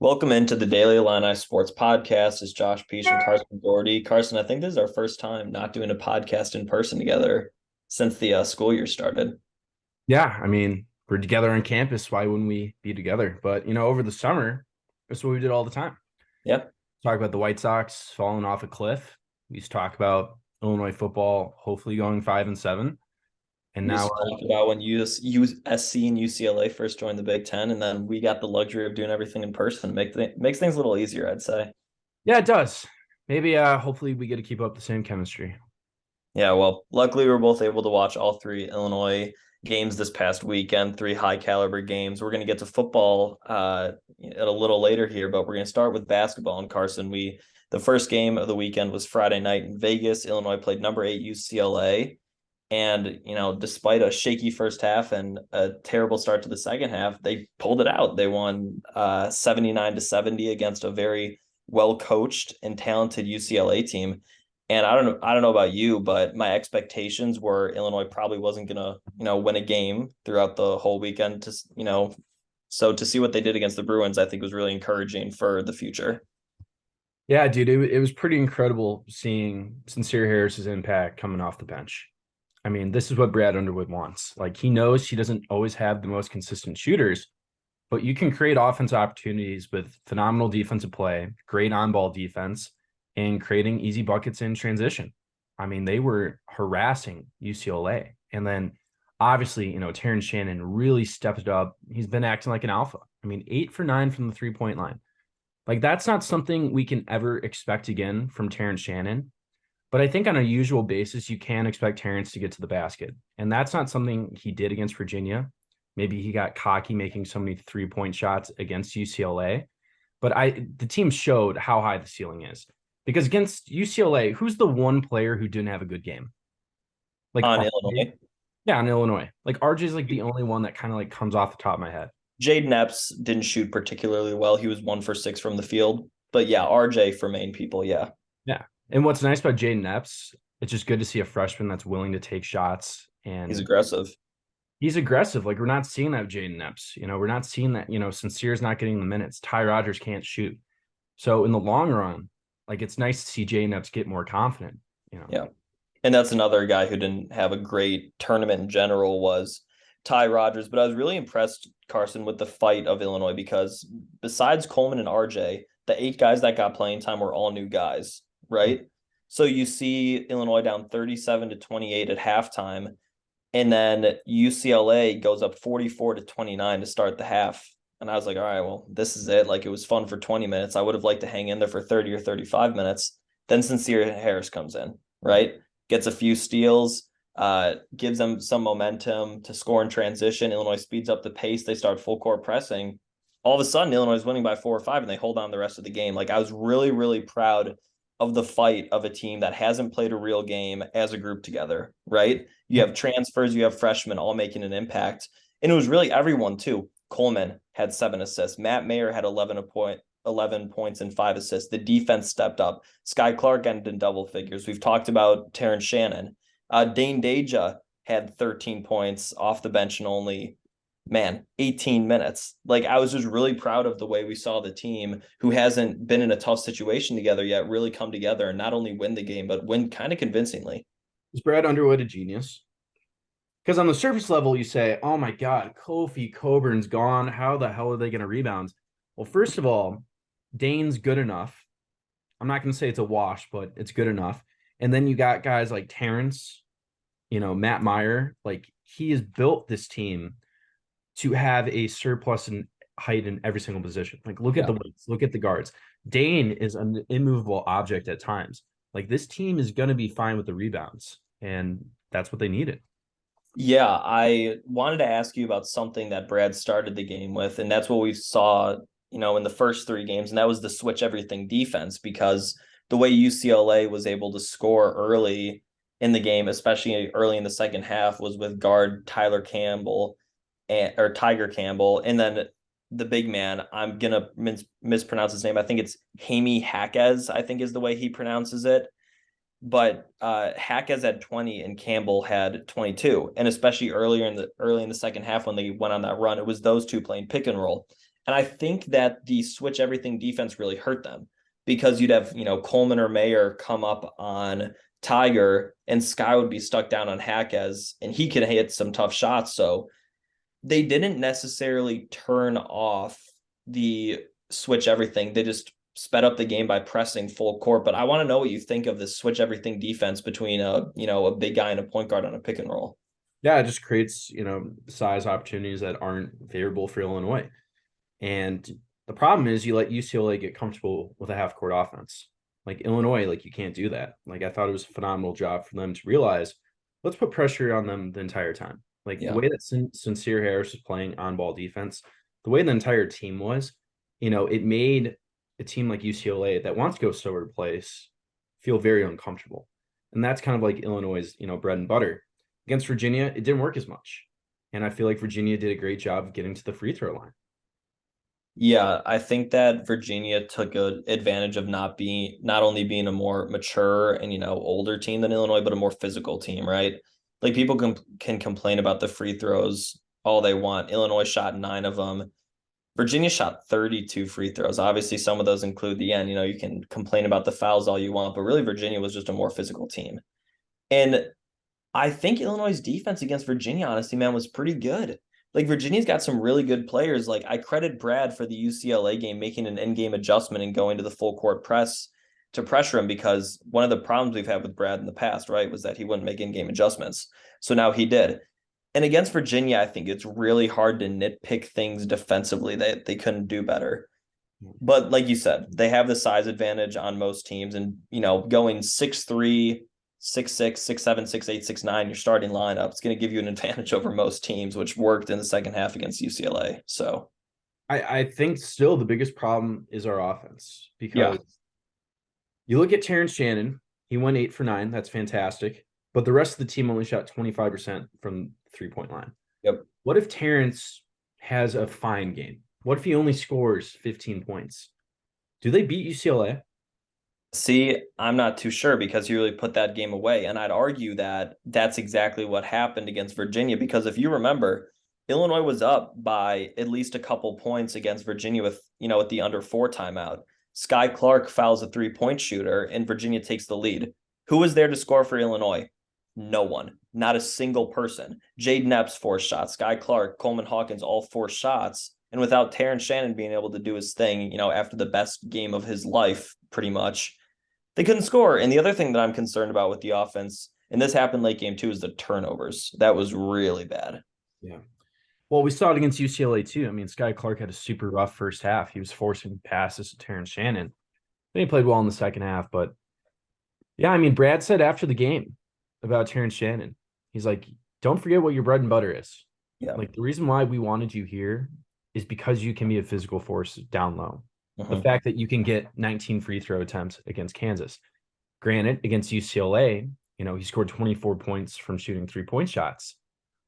Welcome into the Daily Illini Sports Podcast. It's Josh Pietsch and Carson Gourdie. Carson, I think this is our first time not doing a podcast in person together since the school year started. Yeah, we're together on campus. Why wouldn't we be together? But, over the summer, that's what we did all the time. Yep. Talk about the White Sox falling off a cliff. We used to talk about Illinois football, hopefully going 5-7. And We now, used to talk about when USC and UCLA first joined the Big Ten, and then we got the luxury of doing everything in person. Makes things a little easier, I'd say. yeah, it does. Maybe, hopefully we get to keep up the same chemistry. Yeah, well, luckily we were both able to watch all three Illinois games this past weekend, three high caliber games. We're going to get to football a little later here, but we're going to start with basketball. And Carson, the first game of the weekend was Friday night in Vegas. Illinois played number 8 UCLA. And, despite a shaky first half and a terrible start to the second half, they pulled it out. They won 79-70 against a very well-coached and talented UCLA team. And I don't know about you, but my expectations were Illinois probably wasn't going to, win a game throughout the whole weekend so to see what they did against the Bruins, I think was really encouraging for the future. Yeah, dude, it was pretty incredible seeing Sincere Harris's impact coming off the bench. This is what Brad Underwood wants. Like, he knows he doesn't always have the most consistent shooters, but you can create offensive opportunities with phenomenal defensive play, great on-ball defense, and creating easy buckets in transition. They were harassing UCLA. And then, obviously, Terrence Shannon really stepped it up. He's been acting like an alpha. 8 for 9 from the three-point line. Like, that's not something we can ever expect again from Terrence Shannon. But I think on a usual basis, you can expect Terrence to get to the basket. And that's not something he did against Virginia. Maybe he got cocky making so many three-point shots against UCLA. But the team showed how high the ceiling is. Because against UCLA, who's the one player who didn't have a good game? Like On RJ? Illinois, Yeah, on Illinois. Like, RJ's like the only one that kind of like comes off the top of my head. Jaden Epps didn't shoot particularly well. He was 1 for 6 from the field. But yeah, RJ for main people, yeah. Yeah. And what's nice about Jaden Epps, it's just good to see a freshman that's willing to take shots. And He's aggressive. He's aggressive. Like, we're not seeing that with Jaden Epps. We're not seeing that, Sincere's not getting the minutes. Ty Rodgers can't shoot. So in the long run, like, it's nice to see Jaden Epps get more confident, Yeah. And that's another guy who didn't have a great tournament in general was Ty Rodgers. But I was really impressed, Carson, with the fight of Illinois because besides Coleman and RJ, the 8 guys that got playing time were all new guys, right? So you see Illinois down 37-28 at halftime, and then UCLA goes up 44-29 to start the half. And I was like, all right, well, this is it. Like, it was fun for 20 minutes. I would have liked to hang in there for 30 or 35 minutes. Then Sincere Harris comes in, right? Gets a few steals, gives them some momentum to score in transition. Illinois speeds up the pace. They start full court pressing. All of a sudden, Illinois is winning by 4 or 5, and they hold on the rest of the game. Like, I was really, really proud of the fight of a team that hasn't played a real game as a group together, right? You have transfers, you have freshmen all making an impact. And it was really everyone, too. Coleman had 7 assists. Matt Mayer had 11 points and 5 assists. The defense stepped up. Sky Clark ended in double figures. We've talked about Terrence Shannon. Dane Deja had 13 points off the bench in only 18 minutes. Like, I was just really proud of the way we saw the team who hasn't been in a tough situation together yet really come together and not only win the game, but win kind of convincingly. Is Brad Underwood a genius? Because on the surface level, you say, oh my God, Kofi Coburn's gone. How the hell are they going to rebound? Well, first of all, Dane's good enough. I'm not going to say it's a wash, but it's good enough. And then you got guys like Terrence, Matt Meyer. Like, he has built this team to have a surplus in height in every single position. Like, look at the weights, look at the guards. Dane is an immovable object at times. Like, this team is going to be fine with the rebounds, and that's what they needed. Yeah, I wanted to ask you about something that Brad started the game with, and that's what we saw, in the first 3 games, and that was the switch everything defense, because the way UCLA was able to score early in the game, especially early in the second half, was with guard Tiger Campbell, and then the big man, I'm going to mispronounce his name. I think it's Jaime Jaquez, I think is the way he pronounces it. But Jaquez had 20 and Campbell had 22. And especially early in the second half when they went on that run, it was those two playing pick and roll. And I think that the switch everything defense really hurt them because you'd have, Coleman or Mayer come up on Tiger and Sky would be stuck down on Hackes and he could hit some tough shots. So they didn't necessarily turn off the switch everything. They just sped up the game by pressing full court. But I want to know what you think of this switch everything defense between a big guy and a point guard on a pick and roll. Yeah, it just creates, size opportunities that aren't favorable for Illinois. And the problem is you let UCLA get comfortable with a half court offense. Like Illinois, like you can't do that. Like I thought it was a phenomenal job for them to realize, let's put pressure on them the entire time. Like the way that Sincere Harris was playing on ball defense, the way the entire team was, it made a team like UCLA that wants to go slower to place feel very uncomfortable. And that's kind of like Illinois' bread and butter. Against Virginia, it didn't work as much. And I feel like Virginia did a great job of getting to the free throw line. Yeah, I think that Virginia took advantage of not only being a more mature and older team than Illinois, but a more physical team, right? Like people can complain about the free throws all they want. Illinois shot 9 of them. Virginia shot 32 free throws. Obviously, some of those include the end. You can complain about the fouls all you want, but really Virginia was just a more physical team. And I think Illinois' defense against Virginia, honestly, man, was pretty good. Like Virginia's got some really good players. Like I credit Brad for the UCLA game, making an in-game adjustment and going to the full court press to pressure him, because one of the problems we've had with Brad in the past, right, was that he wouldn't make in-game adjustments. So now he did. And against Virginia, I think it's really hard to nitpick things defensively that they couldn't do better. But like you said, they have the size advantage on most teams, and going 6'3", 6'6", 6'7", 6'8", 6'9", your starting lineup, it's going to give you an advantage over most teams, which worked in the second half against UCLA. So I think still the biggest problem is our offense, because you look at Terrence Shannon, he went 8 for 9. That's fantastic. But the rest of the team only shot 25% from 3-point line. Yep. What if Terrence has a fine game? What if he only scores 15 points? Do they beat UCLA? See, I'm not too sure, because he really put that game away. And I'd argue that that's exactly what happened against Virginia, because if you remember, Illinois was up by at least a couple points against Virginia with the under 4 timeout. Sky Clark fouls a 3-point shooter and Virginia takes the lead. Who was there to score for Illinois? No one. Not a single person. Jaden Epps forced shots. Sky Clark, Coleman Hawkins all forced shots. And without Terrence Shannon being able to do his thing, after the best game of his life, pretty much, they couldn't score. And the other thing that I'm concerned about with the offense, and this happened late game too, is the turnovers. That was really bad. Yeah. Well, we saw it against UCLA too. I mean, Sky Clark had a super rough first half. He was forcing passes to Terrence Shannon. Then he played well in the second half. But yeah, I mean, Brad said after the game about Terrence Shannon, he's like, don't forget what your bread and butter is. Yeah. Like the reason why we wanted you here is because you can be a physical force down low. Mm-hmm. The fact that you can get 19 free throw attempts against Kansas. Granted, against UCLA, he scored 24 points from shooting 3-point shots.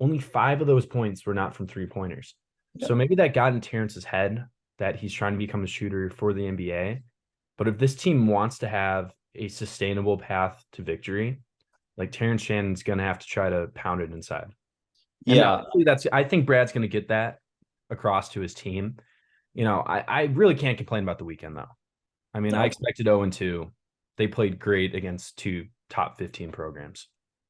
Only 5 of those points were not from 3-pointers. Yep. So maybe that got in Terrence's head that he's trying to become a shooter for the NBA. But if this team wants to have a sustainable path to victory, like Terrence Shannon's going to have to try to pound it inside. And yeah. I think Brad's going to get that across to his team. I really can't complain about the weekend, though. I mean, I expected 0-2. They played great against 2 top 15 programs.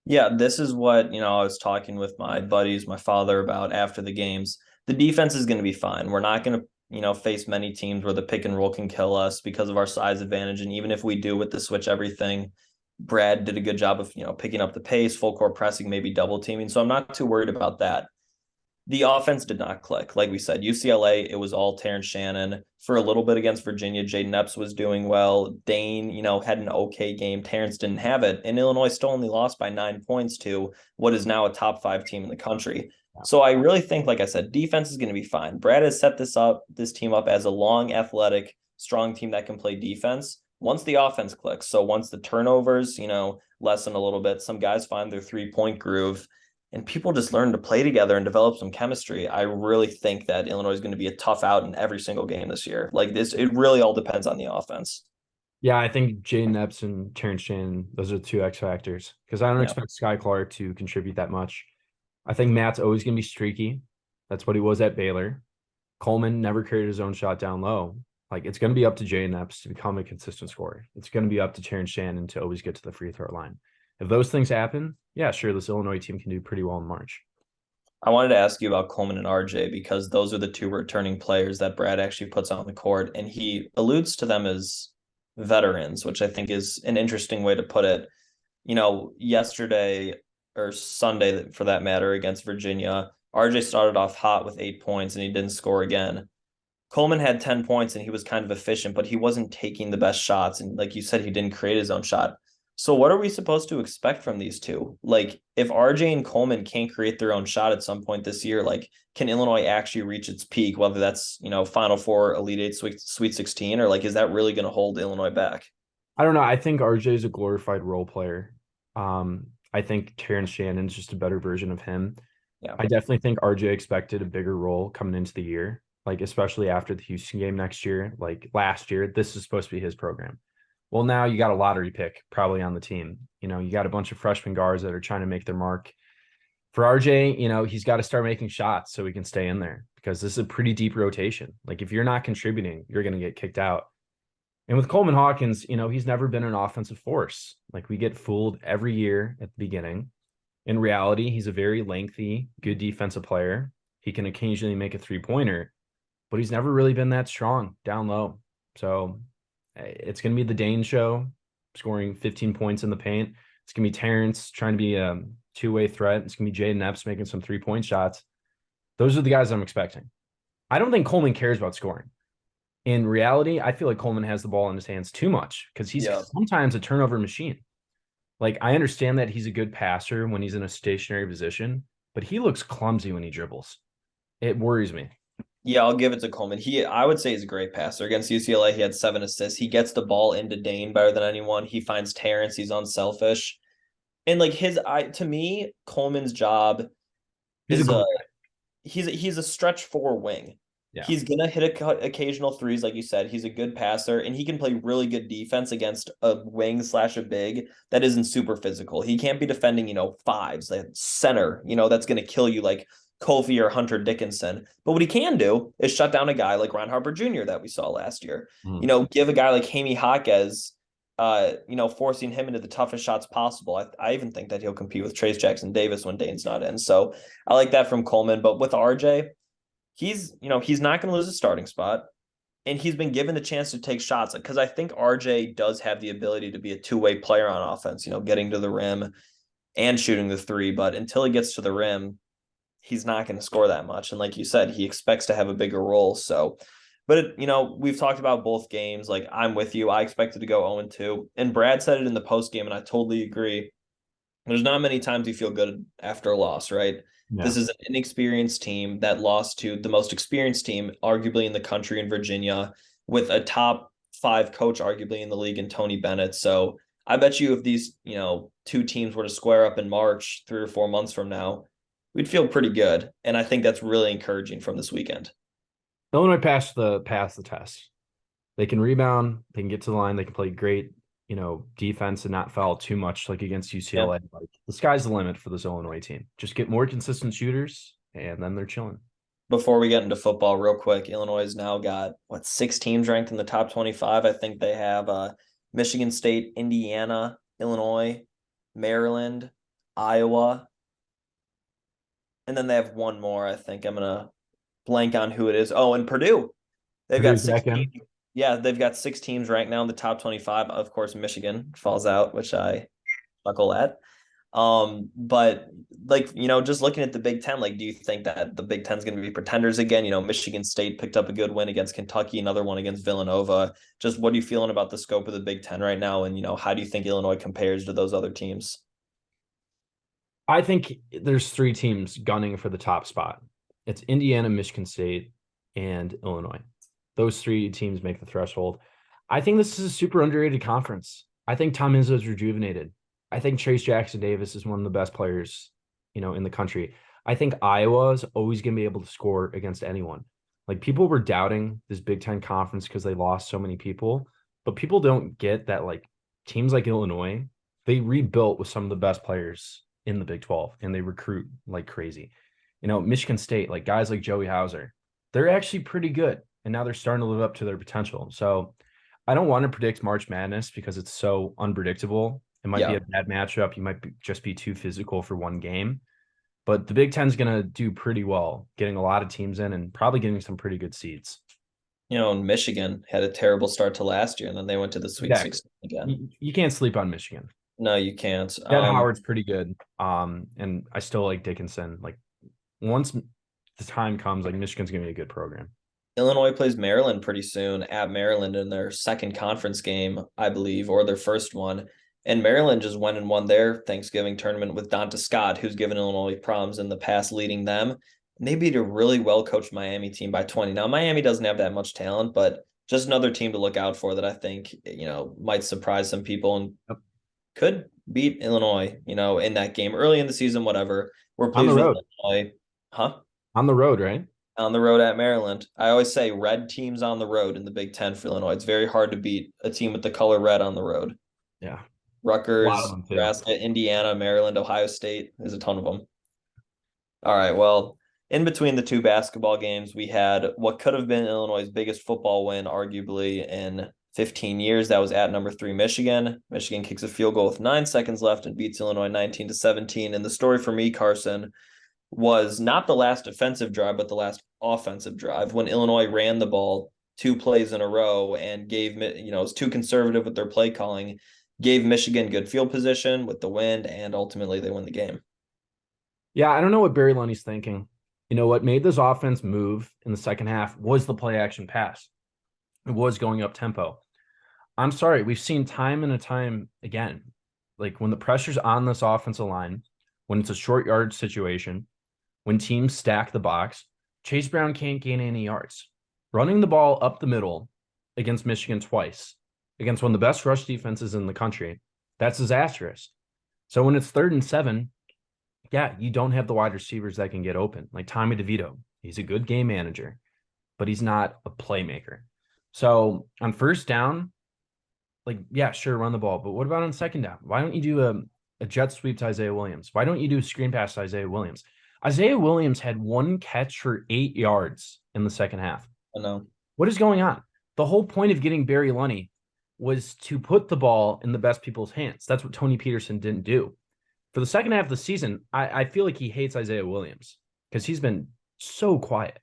Yeah, this is what, I was talking with my buddies, my father, about after the games. The defense is going to be fine. We're not going to, face many teams where the pick and roll can kill us because of our size advantage. And even if we do with the switch everything, Brad did a good job of, picking up the pace, full court pressing, maybe double teaming. So I'm not too worried about that. The offense did not click. Like we said, UCLA, it was all Terrence Shannon. For a little bit against Virginia, Jaden Epps was doing well. Dane, had an okay game. Terrence didn't have it. And Illinois still only lost by 9 points to what is now a top 5 team in the country. So I really think, like I said, defense is going to be fine. Brad has set this team up as a long, athletic, strong team that can play defense once the offense clicks. So once the turnovers, lessen a little bit, some guys find their 3-point groove, and people just learn to play together and develop some chemistry, I really think that Illinois is going to be a tough out in every single game this year. Like this, it really all depends on the offense. Yeah, I think Jaden Epps and Terrence Shannon, those are 2 X factors, because I don't expect Sky Clark to contribute that much. I think Matt's always going to be streaky. That's what he was at Baylor. Coleman never created his own shot down low. Like, it's going to be up to Jay Epps to become a consistent scorer. It's going to be up to Terrence Shannon to always get to the free throw line. If those things happen, yeah, sure, this Illinois team can do pretty well in March. I wanted to ask you about Coleman and RJ because those are the two returning players that Brad actually puts on the court, and he alludes to them as veterans, which I think is an interesting way to put it. Yesterday or Sunday for that matter against Virginia, RJ started off hot with 8 points and he didn't score again. Coleman had 10 points and he was kind of efficient, but he wasn't taking the best shots. And like you said, he didn't create his own shot. So what are we supposed to expect from these two? Like if RJ and Coleman can't create their own shot at some point this year, like can Illinois actually reach its peak, whether that's, Final Four, Elite Eight, Sweet 16, or like is that really going to hold Illinois back? I don't know. I think RJ is a glorified role player. I think Terrence Shannon's just a better version of him. Yeah. I definitely think RJ expected a bigger role coming into the year, like especially after the Houston game next year. Like last year, this is supposed to be his program. Well, now you got a lottery pick probably on the team. You got a bunch of freshman guards that are trying to make their mark. For RJ, he's got to start making shots so he can stay in there because this is a pretty deep rotation. Like if you're not contributing, you're going to get kicked out. And with Coleman Hawkins, he's never been an offensive force. Like we get fooled every year at the beginning. In reality, he's a very lengthy, good defensive player. He can occasionally make a three-pointer, but he's never really been that strong down low. So it's going to be the Dane show, scoring 15 points in the paint. It's going to be Terrence trying to be a two-way threat. It's going to be Jaden Epps making some three-point shots. Those are the guys I'm expecting. I don't think Coleman cares about scoring. In reality, I feel like Coleman has the ball in his hands too much because he's sometimes a turnover machine. Like, I understand that he's a good passer when he's in a stationary position, but he looks clumsy when he dribbles. It worries me. Yeah, I'll give it to Coleman. I would say he's a great passer. Against UCLA, he had 7 assists. He gets the ball into Dane better than anyone. He finds Terrence. He's unselfish. And like to me, Coleman's job is he's a stretch four wing. Yeah. He's gonna hit occasional threes, like you said. He's a good passer, and he can play really good defense against a wing / a big that isn't super physical. He can't be defending, fives, like center, that's gonna kill you like Kofi or Hunter Dickinson. But what he can do is shut down a guy like Ron Harper Jr. that we saw last year. Give a guy like Jaime Jaquez, forcing him into the toughest shots possible. I even think that he'll compete with Trace Jackson Davis when Dane's not in. So I like that from Coleman. But with RJ, he's not going to lose a starting spot, and he's been given the chance to take shots because I think RJ does have the ability to be a two-way player on offense, getting to the rim and shooting the three. But until he gets to the rim, he's not going to score that much. And like you said, he expects to have a bigger role. So, but we've talked about both games. Like I'm with you. I expected to go 0-2, and Brad said it in the post game, and I totally agree. There's not many times you feel good after a loss, right? Yeah. This is an inexperienced team that lost to the most experienced team, arguably in the country in Virginia, with a top 5 coach, arguably in the league, in Tony Bennett. So I bet you if these, two teams were to square up in March, 3 or 4 months from now, we'd feel pretty good. And I think that's really encouraging from this weekend. Illinois passed the test. They can rebound, they can get to the line, they can play great, defense and not foul too much like against UCLA. Yeah. Like the sky's the limit for this Illinois team. Just get more consistent shooters and then they're chilling. Before we get into football real quick, Illinois has now got 6 teams ranked in the top 25. I think they have Michigan State, Indiana, Illinois, Maryland, Iowa. And then they have one more. I think I'm going to blank on who it is. Oh, and Purdue. They've got 6 teams. Yeah, they've got 6 teams ranked now in the top 25. Of course, Michigan falls out, which I chuckle at. But just looking at the Big Ten, do you think that the Big Ten is going to be pretenders again? Michigan State picked up a good win against Kentucky, another one against Villanova. Just what are you feeling about the scope of the Big Ten right now? And, how do you think Illinois compares to those other teams? I think there's 3 teams gunning for the top spot. It's Indiana, Michigan State, and Illinois. Those 3 teams make the threshold. I think this is a super underrated conference. I think Tom Izzo is rejuvenated. I think Trace Jackson Davis is one of the best players, in the country. I think Iowa is always going to be able to score against anyone. People were doubting this Big Ten conference because they lost so many people, but people don't get that teams like Illinois, they rebuilt with some of the best players in the Big 12 and they recruit like crazy. Michigan State, guys like Joey Hauser, they're actually pretty good. And now they're starting to live up to their potential. So I don't want to predict March Madness because it's so unpredictable. It might be Yeah. a bad matchup. You might just be too physical for one game. But the Big Ten is going to do pretty well, getting a lot of teams in and probably getting some pretty good seeds. Michigan had a terrible start to last year, and then they went to the Sweet Exactly. 16 again. You can't sleep on Michigan. No, you can't. Ed Howard's pretty good. And I still like Dickinson. Like once the time comes, like Michigan's gonna be a good program. Illinois plays Maryland pretty soon at Maryland in their second conference game, I believe, or their first one. And Maryland just went and won their Thanksgiving tournament with Donta Scott, who's given Illinois problems in the past, leading them. And they beat a really well-coached Miami team by 20. Now, Miami doesn't have that much talent, but just another team to look out for that I think, might surprise some people and could beat Illinois, in that game early in the season, whatever. We're On the pleased with road. Illinois. Huh? On the road, right? On the road at Maryland. I always say red teams on the road in the Big Ten for Illinois. It's very hard to beat a team with the color red on the road. Yeah. A lot of Rutgers, them too. Nebraska, Indiana, Maryland, Ohio State. There's a ton of them. All right. Well, in between the two basketball games, we had what could have been Illinois' biggest football win, arguably, in 15 years. That was at number 3, Michigan. Michigan kicks a field goal with 9 seconds left and beats Illinois 19-17. And the story for me, Carson, was not the last offensive drive, but the last offensive drive when Illinois ran the ball 2 plays in a row and gave, was too conservative with their play calling, gave Michigan good field position with the wind, and ultimately they win the game. Yeah, I don't know what Barry Lunny's thinking. What made this offense move in the second half was the play action pass. It was going up tempo. I'm sorry, we've seen time and time again, like when the pressure's on this offensive line, when it's a short yard situation, when teams stack the box, Chase Brown can't gain any yards. Running the ball up the middle against Michigan twice, against one of the best rush defenses in the country, that's disastrous. So when it's 3rd and 7, yeah, you don't have the wide receivers that can get open. Like Tommy DeVito, he's a good game manager, but he's not a playmaker. So on first down, yeah, sure, run the ball. But what about on second down? Why don't you do a jet sweep to Isaiah Williams? Why don't you do a screen pass to Isaiah Williams? Isaiah Williams had 1 catch for 8 yards in the second half. I know. What is going on? The whole point of getting Barry Lunny was to put the ball in the best people's hands. That's what Tony Peterson didn't do. For the second half of the season, I feel like he hates Isaiah Williams because he's been so quiet.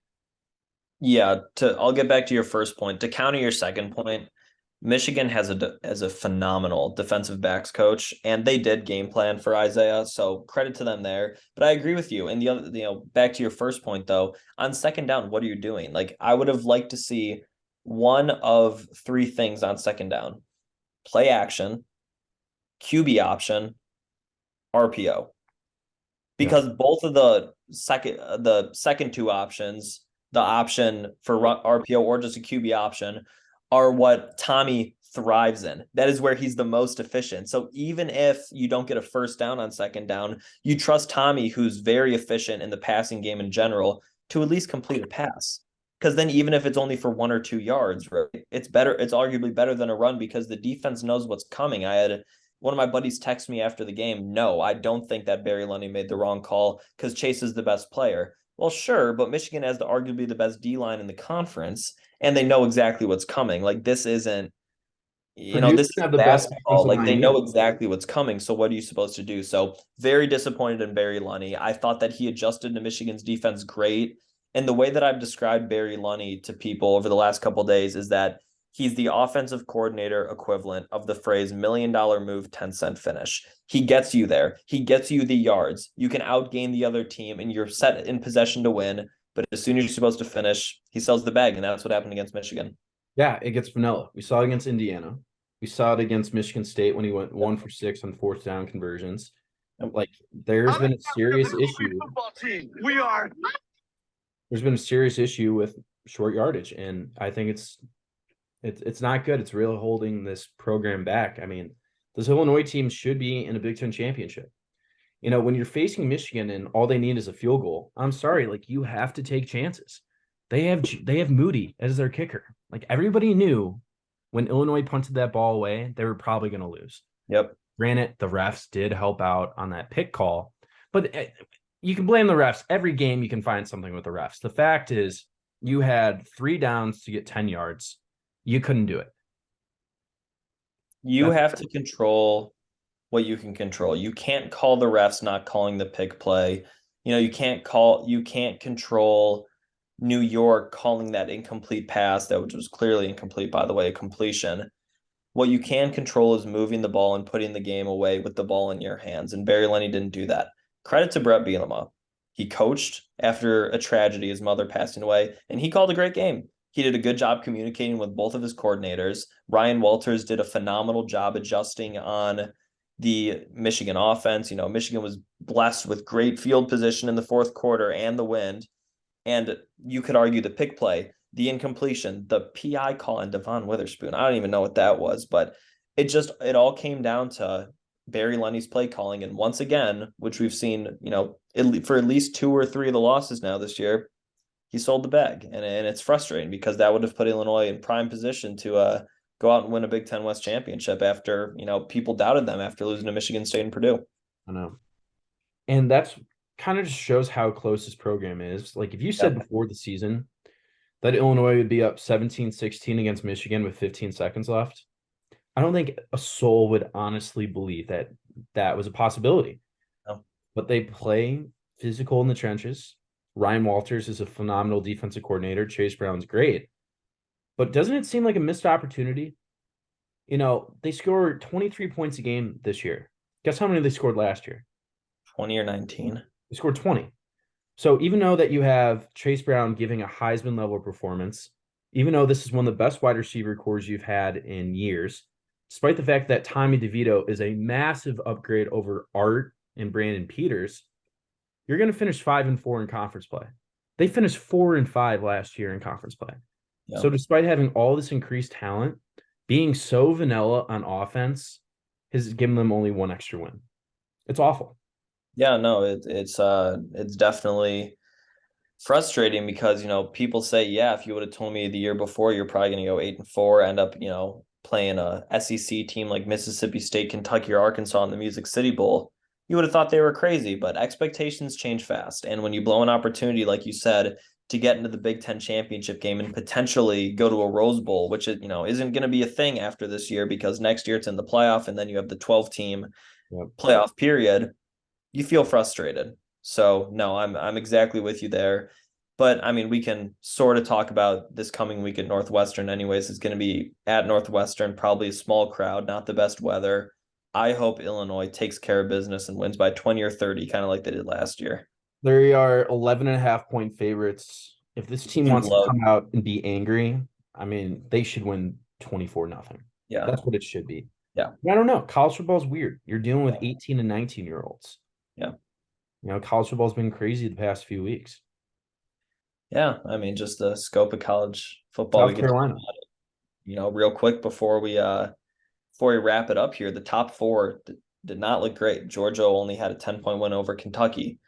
Yeah, I'll get back to your first point. To counter your second point, Michigan has a phenomenal defensive backs coach, and they did game plan for Isaiah, so credit to them there. But I agree with you. And the other, back to your first point though, on second down, what are you doing? Like I would have liked to see one of 3 things on second down: play action, QB option, RPO. Because both of the second 2 options, the option for RPO or just a QB option, are what Tommy thrives in. That is where he's the most efficient. So even if you don't get a first down on second down, you trust Tommy, who's very efficient in the passing game in general, to at least complete a pass. Because then even if it's only for 1 or 2 yards, right, it's better. It's arguably better than a run because the defense knows what's coming. I had one of my buddies text me after the game, no, I don't think that Barry Lunny made the wrong call because Chase is the best player. Well, sure, but Michigan has arguably the best D-line in the conference, and they know exactly what's coming. Like this isn't, this is basketball. Like they know exactly what's coming. So what are you supposed to do? So very disappointed in Barry Lunny. I thought that he adjusted to Michigan's defense great. And the way that I've described Barry Lunny to people over the last couple of days is that he's the offensive coordinator equivalent of the phrase $1 million move, 10-cent finish. He gets you there. He gets you the yards. You can outgain the other team and you're set in possession to win. But as soon as you're supposed to finish, he sells the bag. And that's what happened against Michigan. Yeah, it gets vanilla. We saw it against Indiana. We saw it against Michigan State when he went 1 for 6 on 4th down conversions. Like there's been a serious issue. There's been a serious issue with short yardage. And I think it's not good. It's really holding this program back. I mean, this Illinois team should be in a Big Ten championship. When you're facing Michigan and all they need is a field goal, I'm sorry, like you have to take chances. They have Moody as their kicker. Like everybody knew when Illinois punted that ball away, they were probably going to lose. Yep. Granted, the refs did help out on that pick call, but you can blame the refs. Every game you can find something with the refs. The fact is, You had 3 downs to get 10 yards. You couldn't do it. You have to control what you can control. You can't call the refs not calling the pick play. You can't control New York calling that incomplete pass, that which was clearly incomplete, by the way, a completion. What you can control is moving the ball and putting the game away with the ball in your hands. And Barry Lenny didn't do that. Credit to Brett Bielema. He coached after a tragedy, his mother passing away, and he called a great game. He did a good job communicating with both of his coordinators. Ryan Walters did a phenomenal job adjusting on the Michigan offense. Michigan was blessed with great field position in the fourth quarter and the wind. And you could argue the pick play, the incompletion, the PI call on Devon Witherspoon. I don't even know what that was, but it all came down to Barry Lenny's play calling. And once again, which we've seen, for at least 2 or 3 of the losses now this year, he sold the bag. And it's frustrating because that would have put Illinois in prime position to go out and win a Big Ten West championship after, people doubted them after losing to Michigan State and Purdue. I know. And that's kind of just shows how close this program is. Like if you said before the season that Illinois would be up 17-16 against Michigan with 15 seconds left, I don't think a soul would honestly believe that that was a possibility. No. But they play physical in the trenches. Ryan Walters is a phenomenal defensive coordinator. Chase Brown's great. But doesn't it seem like a missed opportunity? They scored 23 points a game this year. Guess how many they scored last year? 20 or 19. They scored 20. So even though that you have Chase Brown giving a Heisman level performance, even though this is one of the best wide receiver cores you've had in years, despite the fact that Tommy DeVito is a massive upgrade over Art and Brandon Peters, you're going to finish 5-4 in conference play. They finished 4-5 last year in conference play. Yeah. So despite having all this increased talent, being so vanilla on offense has given them only 1 extra win. It's awful. Yeah, no, it's definitely frustrating because, people say, yeah, if you would have told me the year before, you're probably going to go 8-4, end up, playing a SEC team like Mississippi State, Kentucky, or Arkansas in the Music City Bowl, you would have thought they were crazy, but expectations change fast. And when you blow an opportunity, like you said, to get into the Big Ten championship game and potentially go to a Rose Bowl, which, isn't going to be a thing after this year because next year it's in the playoff and then you have the 12-team playoff period, you feel frustrated. So no, I'm exactly with you there. But I mean, we can sort of talk about this coming week at Northwestern anyways. It's going to be at Northwestern, probably a small crowd, not the best weather. I hope Illinois takes care of business and wins by 20 or 30, kind of like they did last year. They are 11.5-point favorites. If this team wants to come out and be angry, I mean, they should win 24-0. Yeah. That's what it should be. Yeah. I don't know. College football is weird. You're dealing with 18 and 19-year-olds. Yeah. College football's been crazy the past few weeks. Yeah. I mean, just the scope of college football. South Carolina. Real quick before we wrap it up here, the top 4 did not look great. Georgia only had a 10-point win over Kentucky.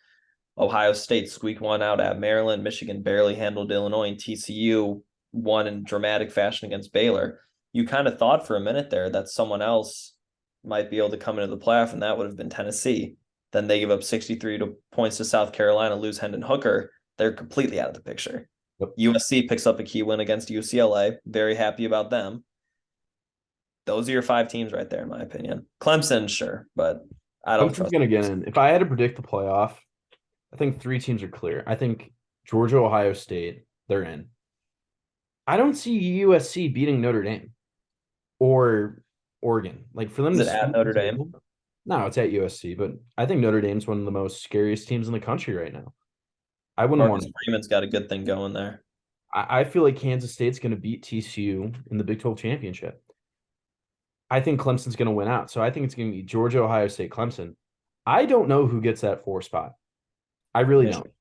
Ohio State squeaked one out at Maryland. Michigan barely handled Illinois, and TCU won in dramatic fashion against Baylor. You kind of thought for a minute there that someone else might be able to come into the playoff, and that would have been Tennessee. Then they give up 63 points to South Carolina, lose Hendon Hooker. They're completely out of the picture. Yep. USC picks up a key win against UCLA. Very happy about them. Those are your 5 teams right there, in my opinion. Clemson, sure, but I don't trust. Clemson's going to get in. If I had to predict the playoff, I think 3 teams are clear. I think Georgia, Ohio State, they're in. I don't see USC beating Notre Dame or Oregon. Like for them to at Notre Dame. No, it's at USC, but I think Notre Dame's one of the most scariest teams in the country right now. I wouldn't want. Freeman's got a good thing going there. I feel like Kansas State's going to beat TCU in the Big 12 championship. I think Clemson's going to win out. So I think it's going to be Georgia, Ohio State, Clemson. I don't know who gets that 4 spot. I really don't.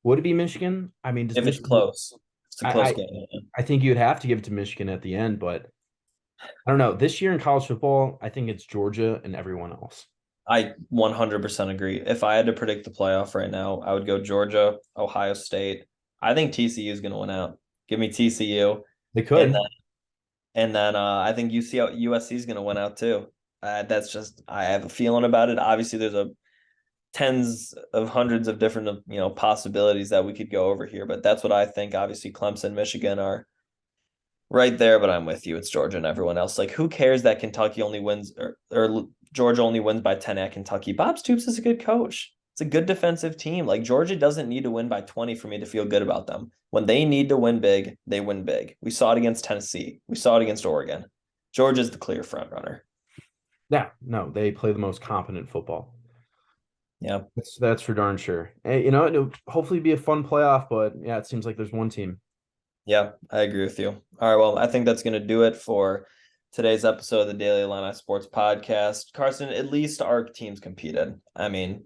Would it be Michigan? I mean, if it's close, it's a close game. I think you'd have to give it to Michigan at the end, but I don't know. This year in college football, I think it's Georgia and everyone else. I 100% agree. If I had to predict the playoff right now, I would go Georgia, Ohio State. I think TCU is going to win out. Give me TCU. They could. And then I think USC is going to win out too. That's just, I have a feeling about it. Obviously, there's a tens of hundreds of different, possibilities that we could go over here. But that's what I think. Obviously, Clemson, Michigan are right there, but I'm with you. It's Georgia and everyone else. Like, who cares that Kentucky only wins or Georgia only wins by 10 at Kentucky? Bob Stoops is a good coach. It's a good defensive team. Like, Georgia doesn't need to win by 20 for me to feel good about them. When they need to win big, they win big. We saw it against Tennessee. We saw it against Oregon. Georgia's the clear front runner. Yeah, no, they play the most competent football. Yeah. That's for darn sure. Hey, it'll hopefully be a fun playoff, but yeah, it seems like there's one team. Yeah, I agree with you. All right, well, I think that's going to do it for today's episode of the Daily Illini Sports Podcast. Carson, at least our teams competed. I mean,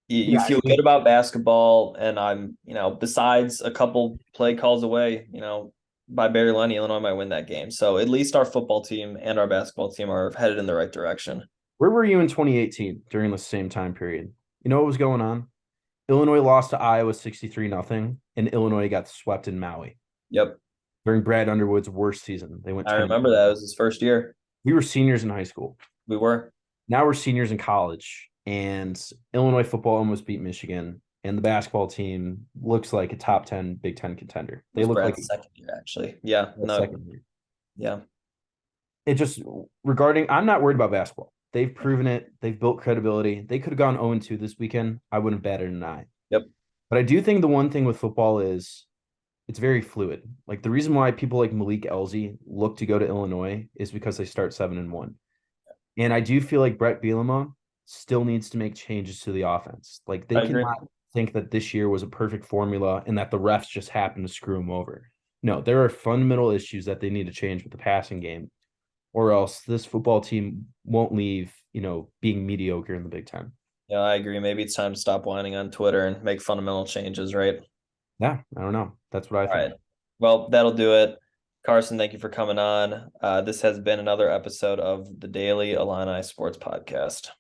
you feel good about basketball, and I'm, besides a couple play calls away, by Barry Lunny, Illinois might win that game. So at least our football team and our basketball team are headed in the right direction. Where were you in 2018 during the same time period? You know what was going on? Illinois lost to Iowa 63-0, and Illinois got swept in Maui. Yep. During Brad Underwood's worst season. They went. I remember that. It was his first year. We were seniors in high school. We were. Now we're seniors in college, and Illinois football almost beat Michigan, and the basketball team looks like a top 10 Big Ten contender. They look Brad's like second year, actually. Yeah. No. Second year. Yeah. It just I'm not worried about basketball. They've proven it. They've built credibility. They could have gone 0-2 this weekend. I wouldn't have batted an eye. Yep. But I do think the one thing with football is it's very fluid. Like the reason why people like Malik Elzy look to go to Illinois is because they start 7-1. And I do feel like Brett Bielema still needs to make changes to the offense. Like they cannot think that this year was a perfect formula and that the refs just happened to screw them over. No, there are fundamental issues that they need to change with the passing game, or else this football team won't leave, being mediocre in the Big Ten. Yeah, I agree. Maybe it's time to stop whining on Twitter and make fundamental changes, right? Yeah, I don't know. That's what I think. All right. Well, that'll do it. Carson, thank you for coming on. This has been another episode of the Daily Illini Sports Podcast.